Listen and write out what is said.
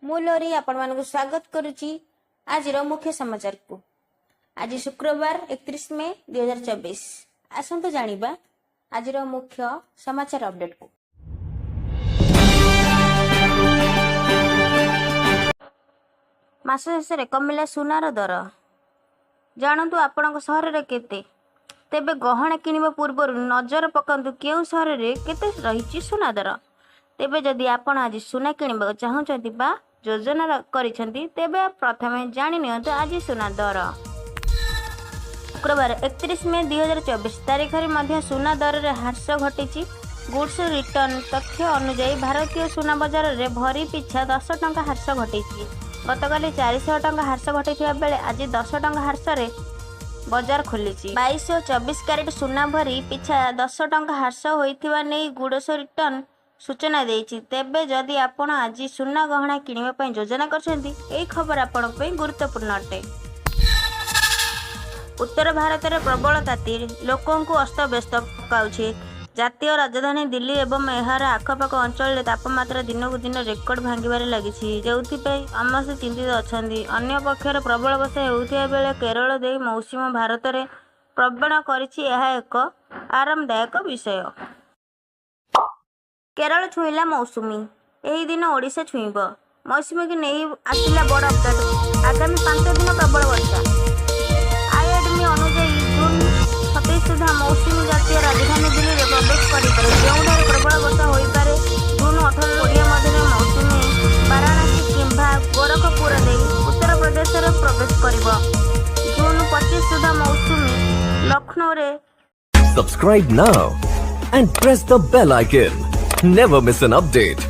मु लोरी आपण मानक स्वागत करुची आज मुख्य समाचार को। आज शुक्रवार 31 मई 2024। आसंतु जानिबा आज मुख्य समाचार अपडेट को। मास शेष कमिला सुनार दर जानतु आपण सहर रे केते तेबे गहना किनिबा पूर्व नजर पकांतु केउ सहर रे केते रहिछि सुना दर। तेबे जदि आपण आज सुना किनिबा चाहुचंती बा योजना करिसेंती तेबे प्रथमे जानि नियंतु आज सुना दर। शुक्रवार 31 मई 2024 तारीख रे मध्य सुना दर रे ह्रास घटिछि। गुड्स रिटर्न तथ्य अनुसार भारतीय सुना बाजार रे भरी पिछा 10 टंका ह्रास घटिछि। गतकाली 400 टंका ह्रास घटिथिबा बेले आज 10 टंका ह्रास रे बाजार खोलिछि। 22 और 24 कैरेट सुना भरी पिछा 10 टंका ह्रास होइथिबा नै गुड्स रिटर्न सूचना देछि। तेबे जदि आपण आज सुना गहना किनिबा पई योजना करछंती एई खबर आपण पई गुरुत्वपूर्ण अटे। उत्तर भारत रे प्रबल ताती लोकंकु अस्तव्यस्त पकाउछि। जातीय राजधानी दिल्ली एवं एहार आखपाख अंचल तापमात्रा दिनकु दिन रेकर्ड भांगिबारे लागिछि, जेउथिपई समस्त चिंतित अछंती। अन्य पक्षर प्रबल वर्षा हेउथिबा बेले केरल देई मौसम भारत रे प्रवण करिछि। एहा एक आरामदायक विषय। केरल छुईला मौसुमी एही दिन ओडिशा छुईब। मौसुमी की नहीं आसिला बड़ अपडेट। आगामी 5 दिन प्रबल वर्षा। आईएमडी अनुसार जून 27 सुधा मौसुमी जातीय राजधानी दिल्ली रे प्रवेश करिपारे, जोंठार प्रबल वर्षा होई पारे। जून 18 ओडिया मध्य मौसुमी वाराणसी किंबा गोरखपुर देई उत्तर प्रदेश रे प्रवेश करिब। जून 25 सुधा मौसुमी लखनऊ रे। Subscribe now and press the bell icon. Never miss an update.